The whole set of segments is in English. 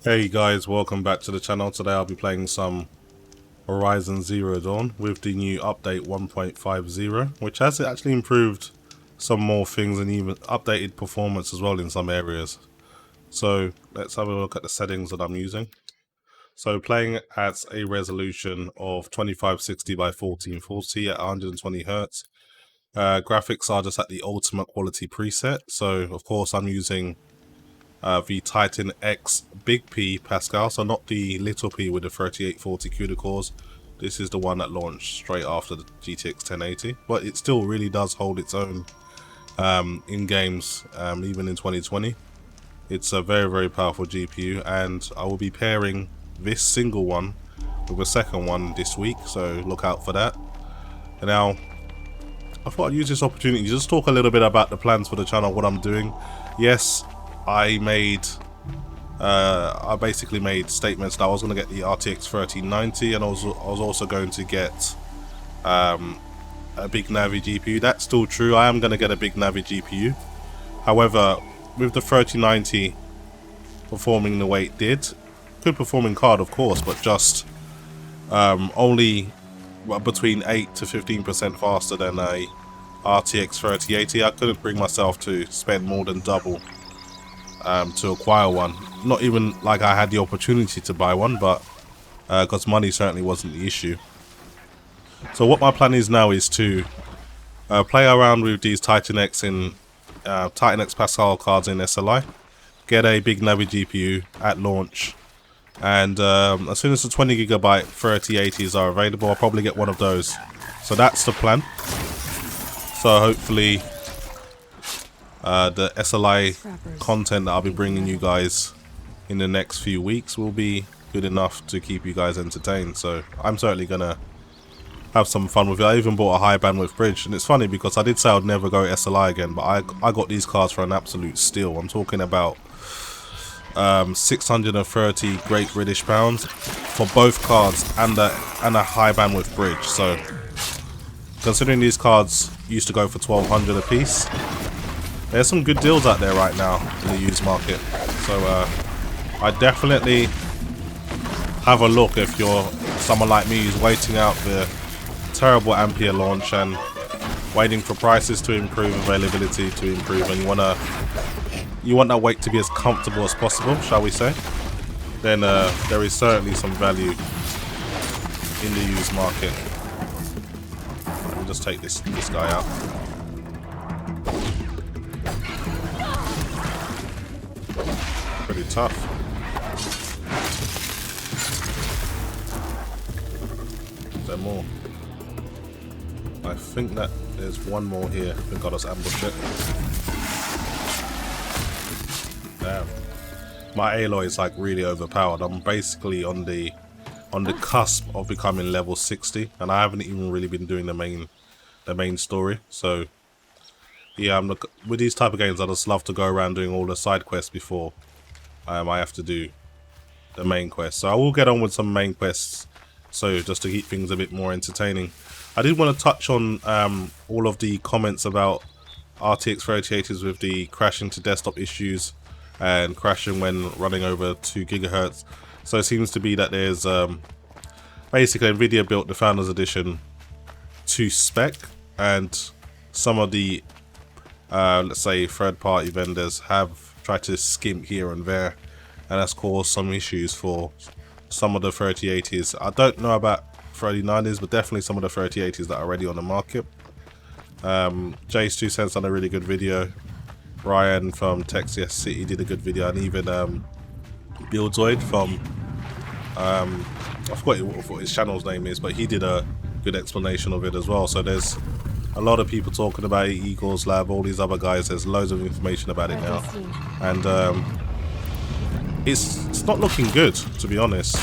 Hey guys, welcome back to the channel. Today I'll be playing some Ryzen Zero Dawn with the new update 1.50, which has actually improved some more things and even updated performance as well in some areas. So let's have a look at the settings that I'm using. So playing at a resolution of 2560 by 1440 at 120 Hz. Graphics are just at the ultimate quality preset. So of course I'm using the Titan X Big P Pascal, so not the little P with the 3840 CUDA cores. This is the one that launched straight after the GTX 1080, but it still really does hold its own in games, even in 2020. It's a very powerful GPU, and I will be pairing this single one with a second one this week, so look out for that. And now I thought I'd use this opportunity to just talk a little bit about the plans for the channel, what I'm doing. Yes, I basically made statements that I was going to get the RTX 3090, and I was also going to get a big Navi GPU. That's still true. I am going to get a big Navi GPU. However, with the 3090 performing the way it did, good performing card of course, but just only between 8 to 15% faster than a RTX 3080. I couldn't bring myself to spend more than double to acquire one. Not even like I had the opportunity to buy one, but because money certainly wasn't the issue. So what my plan is now is to play around with these Titan X Pascal cards in SLI, get a big Navi GPU at launch, and as soon as the 20GB 3080s are available, I'll probably get one of those. So that's the plan. So hopefully the SLI content that I'll be bringing you guys in the next few weeks will be good enough to keep you guys entertained. So I'm certainly gonna have some fun with it. I even bought a high bandwidth bridge, and it's funny because I did say I'd never go SLI again, but I got these cards for an absolute steal. I'm talking about 630 Great British pounds for both cards and a high bandwidth bridge. So considering these cards used to go for 1200 a piece, there's some good deals out there right now in the used market. So I definitely have a look if you're someone like me who's waiting out the terrible Ampere launch and waiting for prices to improve, availability to improve, and you want that wait to be as comfortable as possible, shall we say, then there is certainly some value in the used market. Let me just take this guy out. Pretty tough. Is there more? I think that there's one more here. I think I'll just ambush it. Damn. My Aloy is like really overpowered. I'm basically on the cusp of becoming level 60, and I haven't even really been doing the main story. So yeah, with these type of games, I just love to go around doing all the side quests before I have to do the main quest. So I will get on with some main quests, so just to keep things a bit more entertaining. I did want to touch on all of the comments about RTX 3080s with the crashing to desktop issues and crashing when running over 2 GHz. So it seems to be that there's basically Nvidia built the Founders Edition to spec, and some of the let's say third-party vendors have tried to skimp here and there, and that's caused some issues for some of the 3080s. I don't know about 3090s, but definitely some of the 3080s that are already on the market. Jace 2 Cents done a really good video. Ryan from Texas City did a good video, and even Buildzoid from I forgot what his channel's name is, but he did a good explanation of it as well. So there's a lot of people talking about it, Eagles Lab, all these other guys. There's loads of information about it now, and it's not looking good, to be honest.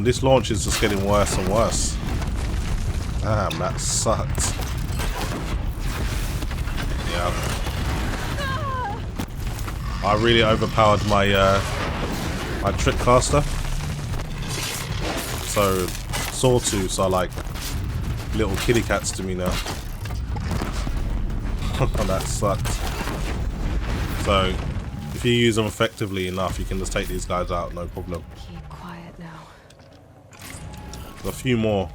This launch is just getting worse and worse. Damn, that sucked. Yeah, I really overpowered my my trick caster. So sawtooths are like little kitty cats to me now. That sucked. So If you use them effectively enough, you can just take these guys out, no problem. Keep quiet now. There's a few more,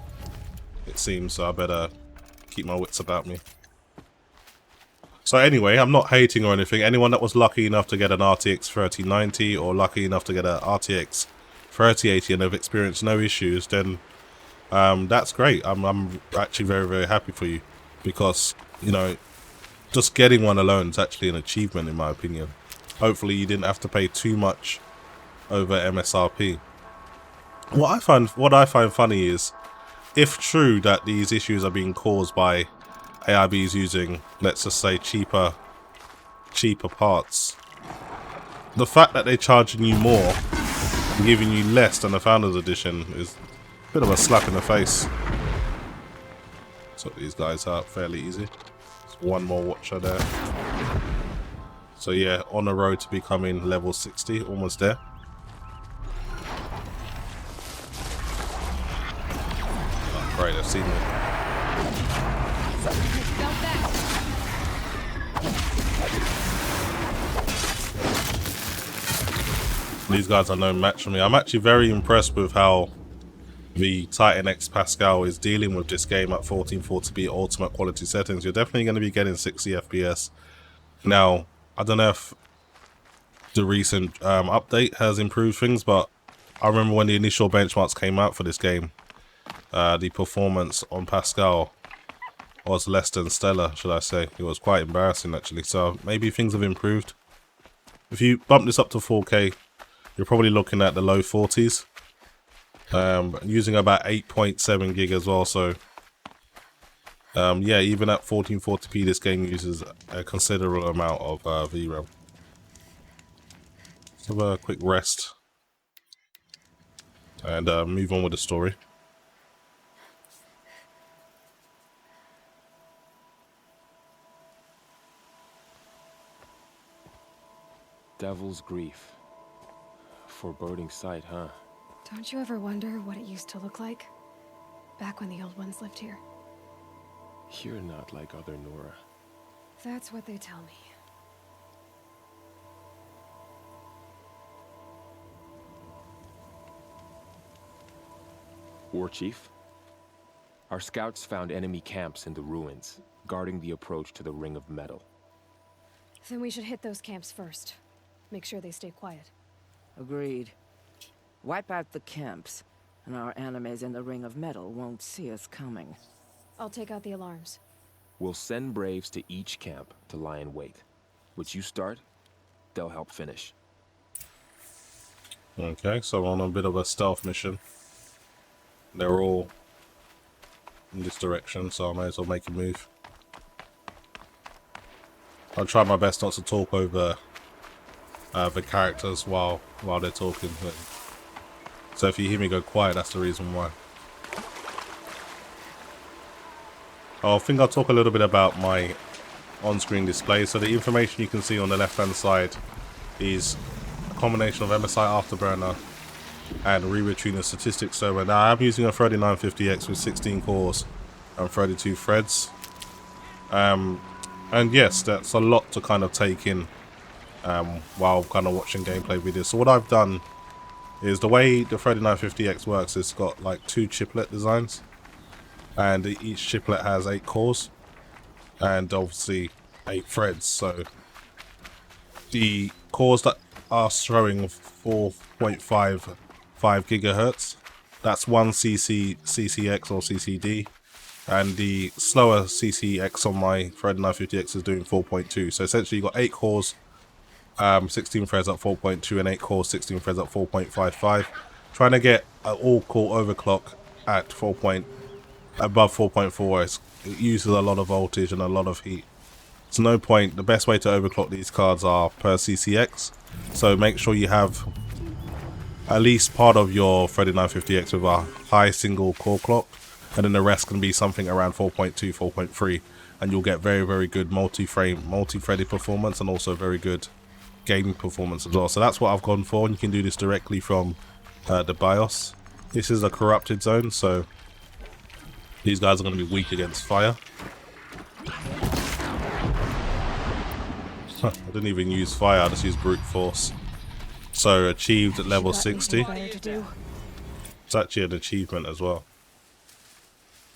it seems, so I better keep my wits about me. So anyway, I'm not hating or anything. Anyone that was lucky enough to get an RTX 3090 or lucky enough to get an RTX 3080 and have experienced no issues, then that's great. I'm actually very, very happy for you, because, you know, just getting one alone is actually an achievement in my opinion. Hopefully you didn't have to pay too much over MSRP. What I find funny is, if true that these issues are being caused by AIBs using, let's just say, cheaper parts, the fact that they're charging you more and giving you less than the Founders Edition is a bit of a slap in the face. Sort these guys out fairly easy. There's one more watcher there. So yeah, on the road to becoming level 60, almost there. Oh, great, I've seen it. These guys are no match for me. I'm actually very impressed with how the Titan X Pascal is dealing with this game at 1440p ultimate quality settings. You're definitely going to be getting 60 FPS. Now, I don't know if the recent update has improved things, but I remember when the initial benchmarks came out for this game, the performance on Pascal was less than stellar, should I say. It was quite embarrassing actually, so maybe things have improved. If you bump this up to 4K, you're probably looking at the low 40s. Using about 8.7 gig as well, so yeah, even at 1440p this game uses a considerable amount of VRAM. Let's have a quick rest and move on with the story. Devil's Grief. Foreboding sight, huh? Don't you ever wonder what it used to look like? Back when the old ones lived here. You're not like other Nora. That's what they tell me. War Chief? Our scouts found enemy camps in the ruins, guarding the approach to the Ring of Metal. Then we should hit those camps first. Make sure they stay quiet. Agreed. Wipe out the camps, and our enemies in the Ring of Metal won't see us coming. I'll take out the alarms. We'll send Braves to each camp to lie in wait. Which you start, they'll help finish. Okay, so we're on a bit of a stealth mission. They're all in this direction, so I may as well make a move. I'll try my best not to talk over the characters while they're talking. So if you hear me go quiet, that's the reason why. I think I'll talk a little bit about my on-screen display. So the information you can see on the left-hand side is a combination of MSI Afterburner and Re-Tuner Statistics server. Now I'm using a 3950X with 16 cores and 32 threads. And yes, that's a lot to kind of take in while kind of watching gameplay videos. So what I've done is, the way the 3950X works, it's got like 2 chiplet designs, and each chiplet has 8 cores and obviously 8 threads. So the cores that are showing 4.55 gigahertz, that's 1 CCX or CCD, and the slower CCX on my 3950X is doing 4.2. So essentially you've got 8 cores, 16 threads at 4.2, and 8 cores, 16 threads at 4.55. Trying to get an all-core overclock at above 4.4. It uses a lot of voltage and a lot of heat. It's no point. The best way to overclock these cards are per CCX. So make sure you have at least part of your 3950X with a high single core clock, and then the rest can be something around 4.2, 4.3, and you'll get very, very good multi-frame, multi-threaded performance, and also very good gaming performance as well. So that's what I've gone for, and you can do this directly from the BIOS. This is a corrupted zone, so these guys are going to be weak against fire. I didn't even use fire, I just used brute force. So achieved at level Got anything 60. better to do? It's actually an achievement as well.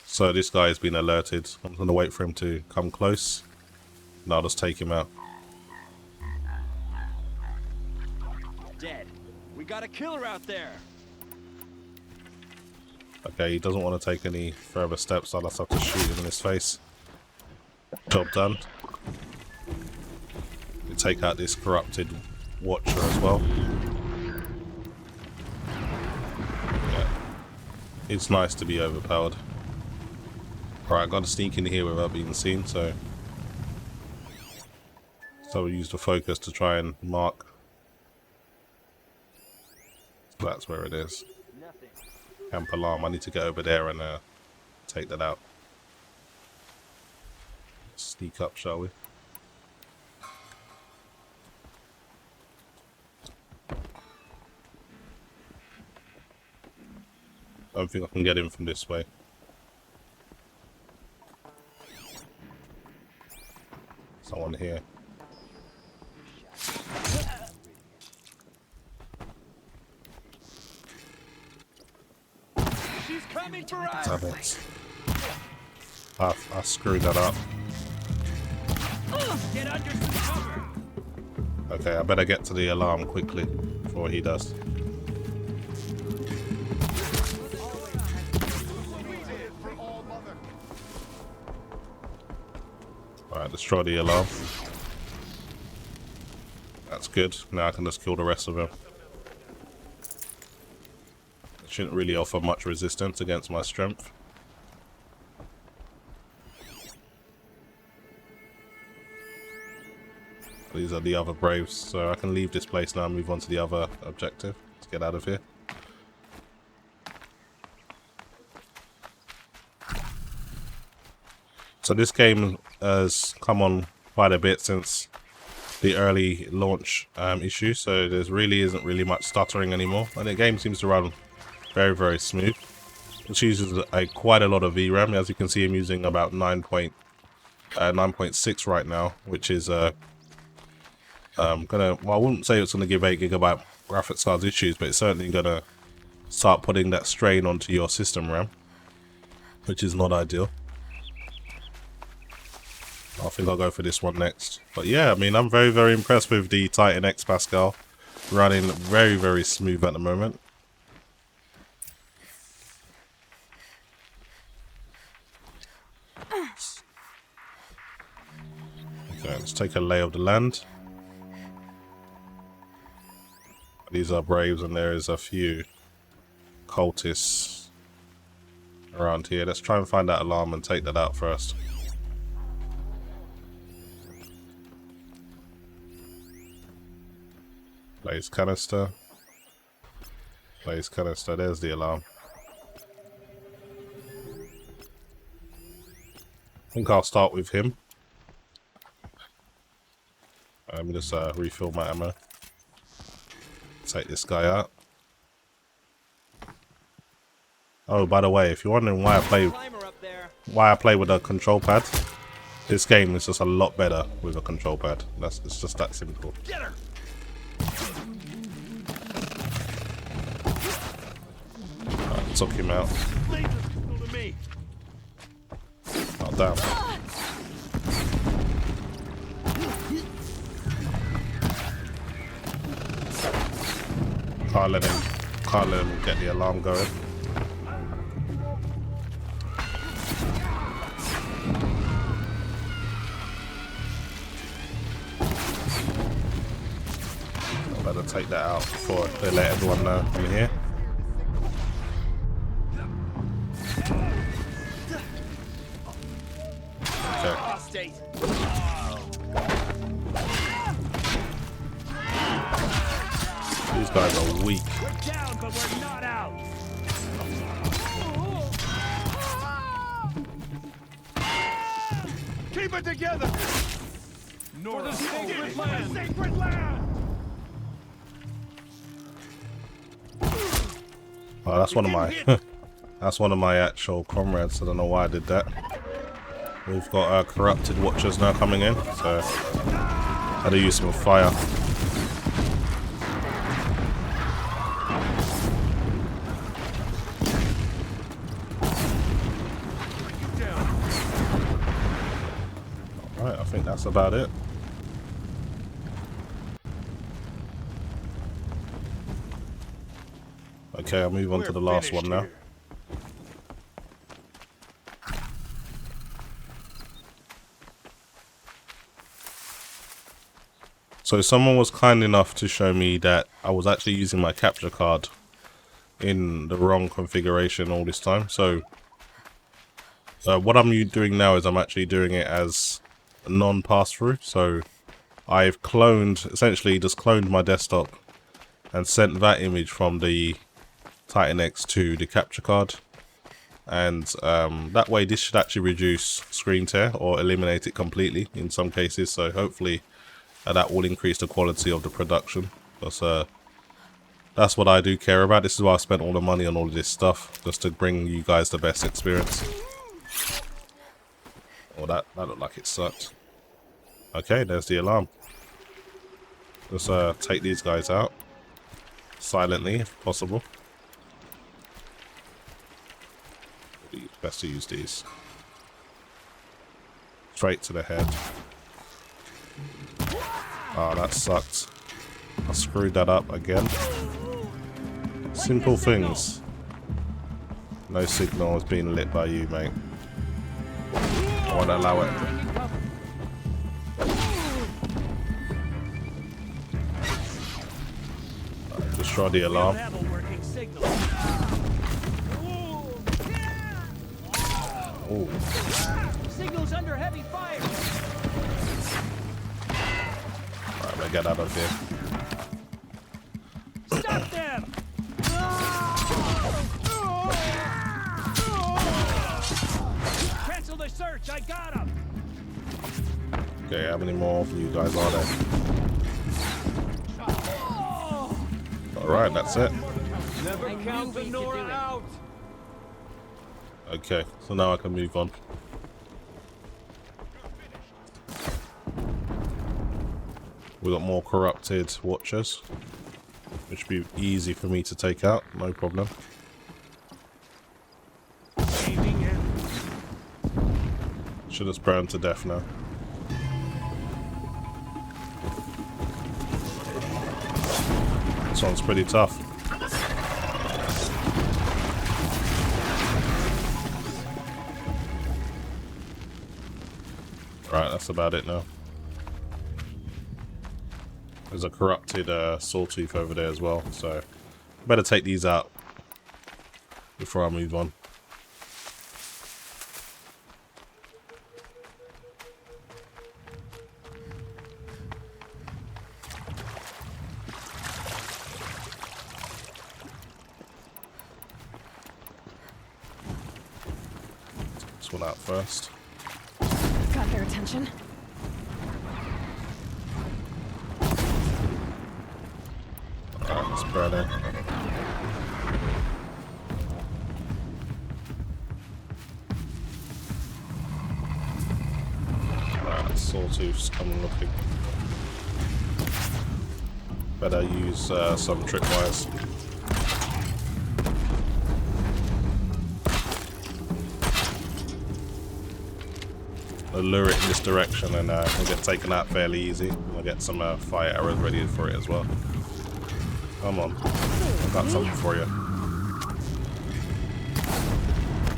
So this guy has been alerted. I'm going to wait for him to come close. And I'll just take him out. Dead. We got a killer out there. Okay, he doesn't want to take any further steps. I'll just have to shoot him in his face. Job done. We take out this corrupted watcher as well. Yeah. It's nice to be overpowered. Alright, got to sneak in here without being seen, so we'll use the focus to try and mark. So that's where it is. Camp alarm. I need to get over there and take that out. Sneak up, shall we? I don't think I can get in from this way. Someone here. She's coming for us. Damn it. I screwed that up. Get under some cover. Okay, I better get to the alarm quickly before he does. Alright, destroy the alarm. That's good. Now I can just kill the rest of them. It shouldn't really offer much resistance against my strength. These are the other Braves, so I can leave this place now and move on to the other objective. Let's get out of here. So this game has come on quite a bit since the early launch issue, so there really isn't really much stuttering anymore, and the game seems to run very, very smooth. It uses quite a lot of VRAM. As you can see, I'm using about 9.6 right now, which is well, I wouldn't say it's gonna give 8 GB graphics cards issues, but it's certainly gonna start putting that strain onto your system RAM, which is not ideal. I think I'll go for this one next. But yeah, I mean, I'm very, very impressed with the Titan X Pascal, running very, very smooth at the moment. Okay, let's take a lay of the land. These are Braves, and there is a few cultists around here. Let's try and find that alarm and take that out first. Blaze canister. Blaze canister. There's the alarm. I think I'll start with him. Let me just refill my ammo. Take this guy out. Oh, by the way, if you're wondering why I play with a control pad, this game is just a lot better with a control pad. It's just that simple. Get her. Right, took him out. Oh damn. Can't let him get the alarm going. I better take that out before they let everyone know I'm here. Okay. These guys are weak. We're down, but we're not out. Keep it together. For the sacred land. Sacred land. Oh, that's one of my that's one of my actual comrades. I don't know why I did that. We've got corrupted watchers now coming in, so Had to use some fire. Alright, I think that's about it. Okay, I'll move on to the last one now. So someone was kind enough to show me that I was actually using my capture card in the wrong configuration all this time. So what I'm doing now is I'm actually doing it as a non-pass-through. So I've cloned, essentially just cloned my desktop and sent that image from the Titan X to the capture card. And that way this should actually reduce screen tear or eliminate it completely in some cases. So hopefully that will increase the quality of the production. Because that's what I do care about. This is why I spent all the money on all of this stuff, just to bring you guys the best experience. Oh, that looked like it sucked. Okay, there's the alarm. Just take these guys out silently if possible. Best to use these. Straight to the head. Oh, that sucked. I screwed that up again. Simple things. No signal is being lit by you, mate. I won't allow it. Right, destroy the alarm. Ooh. Signal's under heavy fire. Alright, I'm gonna get out of here. Stop them! Cancel the search. I got him. Okay, how many more of you guys are there? Alright, that's it. Never count the Nora out. Okay, so now I can move on. We got more corrupted watchers, which should be easy for me to take out, no problem. Should have burned to death now. This one's pretty tough. Right, that's about it now. There's a corrupted sawtooth over there as well, so better take these out before I move on. Take this one out first. Got their attention. Alright, let's burn it. Alright, sawtooth's coming looking. Better use some tripwires. I'll lure it in this direction and it'll get taken out fairly easy. I'll get some fire arrows ready for it as well. Come on, I've got something for you.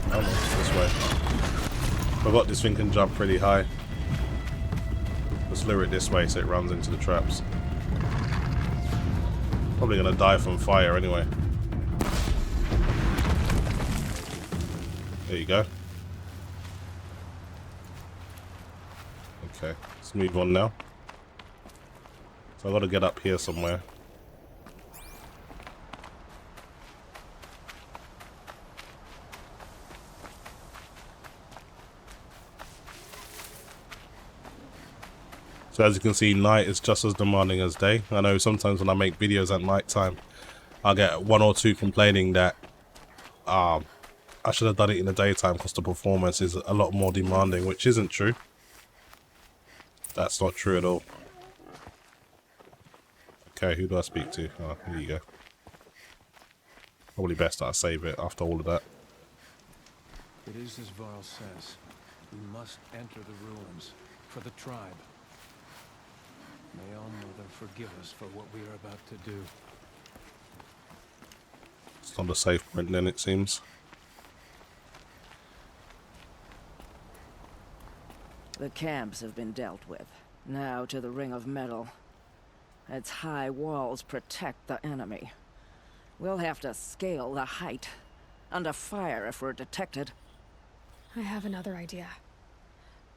Come on, this way. Forgot this thing can jump pretty high. Let's lure it this way so it runs into the traps. Probably gonna die from fire anyway. There you go. Okay, let's move on now. So I've got to get up here somewhere. So as you can see, night is just as demanding as day. I know sometimes when I make videos at night time, I'll get one or two complaining that I should have done it in the daytime because the performance is a lot more demanding, which isn't true. That's not true at all. Okay, who do I speak to? Oh, here you go. Probably best that I save it after all of that. It is as Varl says. We must enter the ruins for the tribe. May All-Mother forgive us for what we are about to do. It's not a safe print then, it seems. The camps have been dealt with. Now to the Ring of Metal. Its high walls protect the enemy. We'll have to scale the height. Under fire if we're detected. I have another idea.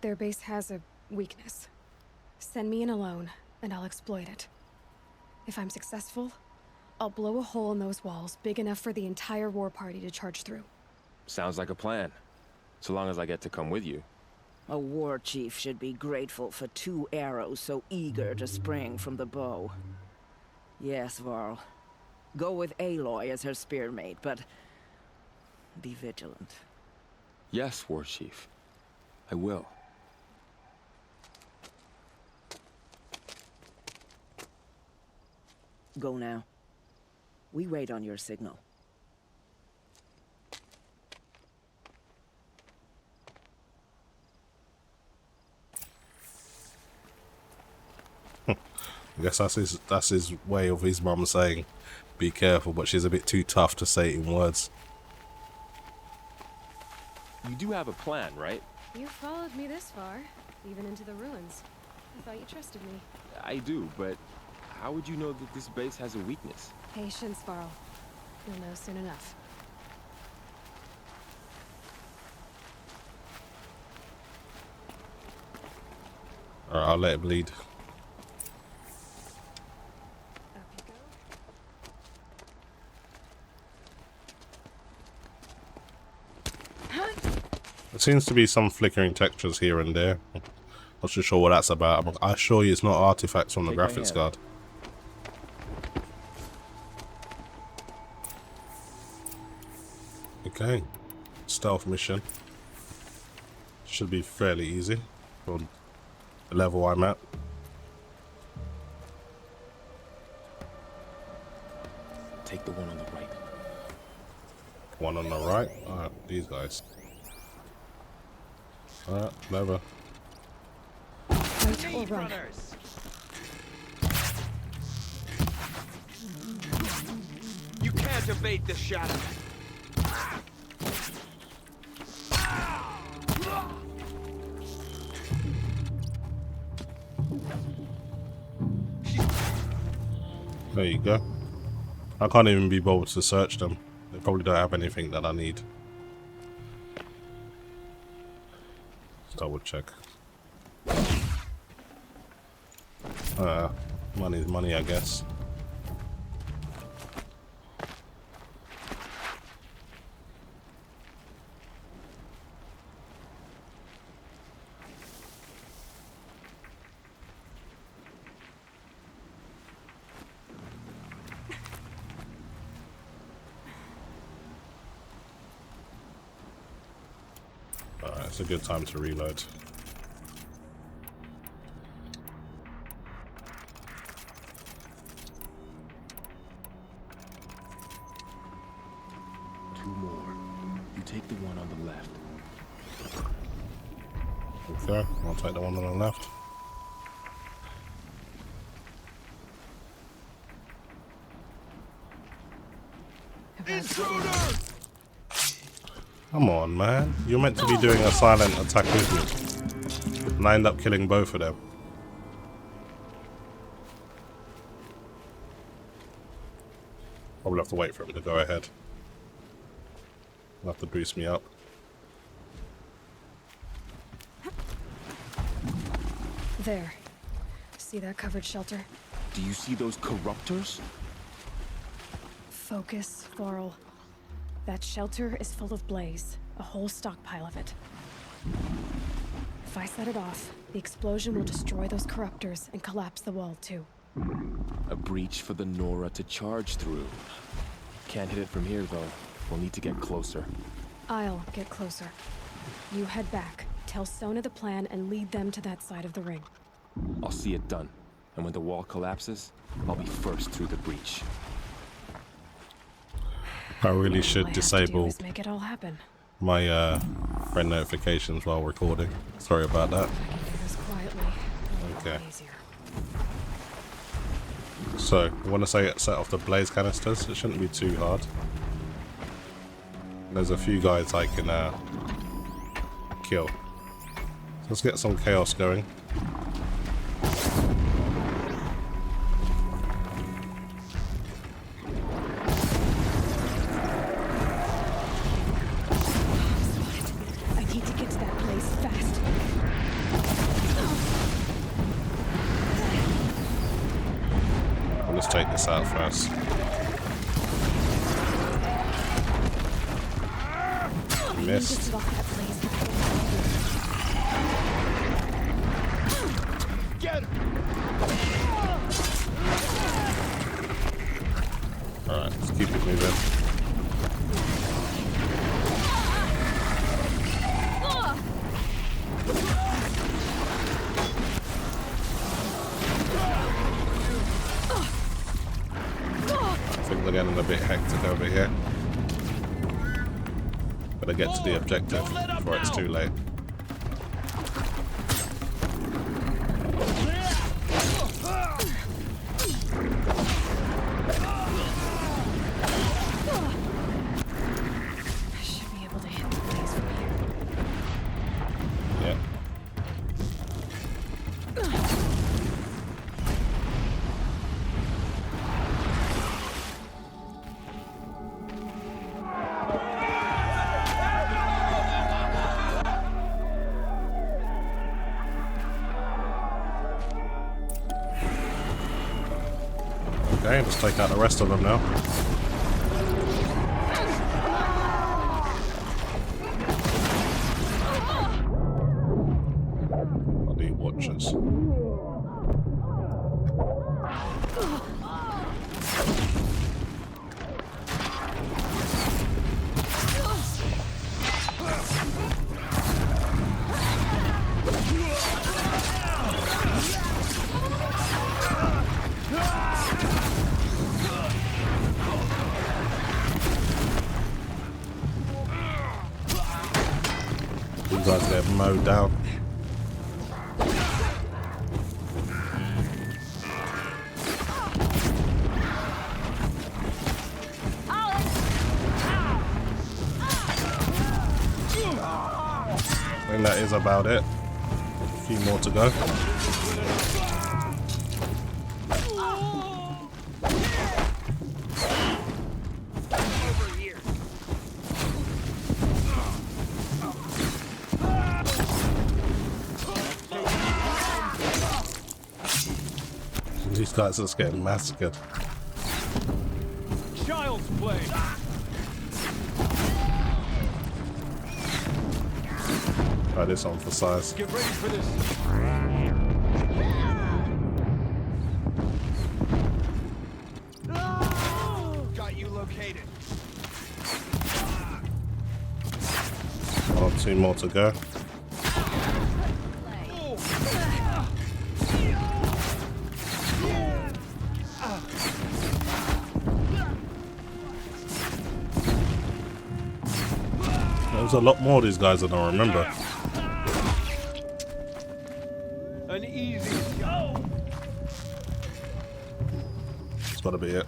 Their base has a weakness. Send me in alone, and I'll exploit it. If I'm successful, I'll blow a hole in those walls big enough for the entire war party to charge through. Sounds like a plan. So long as I get to come with you. A war chief should be grateful for 2 arrows so eager to spring from the bow. Yes, Varl. Go with Aloy as her spearmate, but be vigilant. Yes, War Chief. I will. Go now. We wait on your signal. I guess that's his way of his mum saying, be careful, but she's a bit too tough to say it in words. You do have a plan, right? You followed me this far, even into the ruins. I thought you trusted me. I do, but how would you know that this base has a weakness? Patience, Varl. You'll know soon enough. Alright, I'll let it bleed. Up you go. There seems to be some flickering textures here and there. Not too sure what that's about. I assure you it's not artifacts from the Take my graphics hand. card. Okay. Stealth mission. Should be fairly easy from the level I'm at. Take the one on the right. One on the right. Alright, these guys. Alright, clever. Fight or run. You can't evade the shadow. There you go. I can't even be bothered to search them. They probably don't have anything that I need. Let's double check. Money's money, I guess. Alright, it's a good time to reload. Two more. You take the one on the left. Okay, I'll take the one on the left. Come on, man. You're meant to be doing a silent attack with me. And I end up killing both of them. Probably have to wait for him to go ahead. He'll have to boost me up. There. See that covered shelter? Do you see those corruptors? Focus, Varl. That shelter is full of blaze. A whole stockpile of it. If I set it off, the explosion will destroy those corruptors and collapse the wall too. A breach for the Nora to charge through. Can't hit it from here, though. We'll need to get closer. I'll get closer. You head back, tell Sona the plan, and lead them to that side of the ring. I'll see it done. And when the wall collapses, I'll be first through the breach. I really All should I have to do disable is make it all happen. my friend notifications while recording. Sorry about that. I can do this quietly. It'll be a lot Okay. easier. So, I want to say set off the blaze canisters. It shouldn't be too hard. There's a few guys I can kill. So let's get some chaos going. I need to get to that place fast. Let's take this out first. I need to Missed. set off that blaze. Get her! Alright, let's keep it moving. I think they're getting a bit hectic over here. Better get to the objective before it's too late. I should be able to hit the blaze from here. Yeah. Okay, let's take out the rest of them now. Bloody watchers. These guys get mowed down. I think that is about it. A few more to go. These guys are just getting massacred. Child's play! Try this on for size. Get ready for this! Got you located. Oh, two more to go. There's a lot more of these guys than I remember. An easy go! It's gotta be it.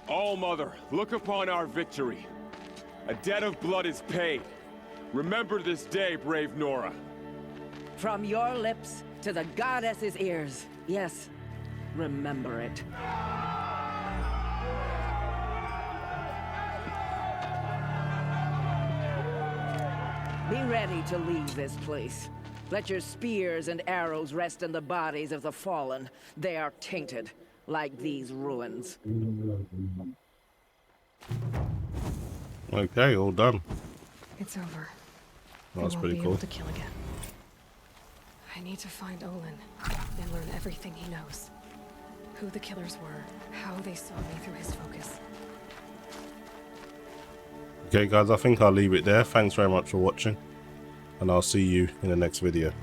All Mother, look upon our victory. A debt of blood is paid. Remember this day, brave Nora. From your lips to the goddess's ears. Yes, remember it. Be ready to leave this place. Let your spears and arrows rest in the bodies of the fallen. They are tainted, like these ruins. Okay, all done. It's over. That's I won't pretty be cool. able to kill again. I need to find Olin and learn everything he knows. Who the killers were, how they saw me through his focus. Okay guys, I think I'll leave it there. Thanks very much for watching, and I'll see you in the next video.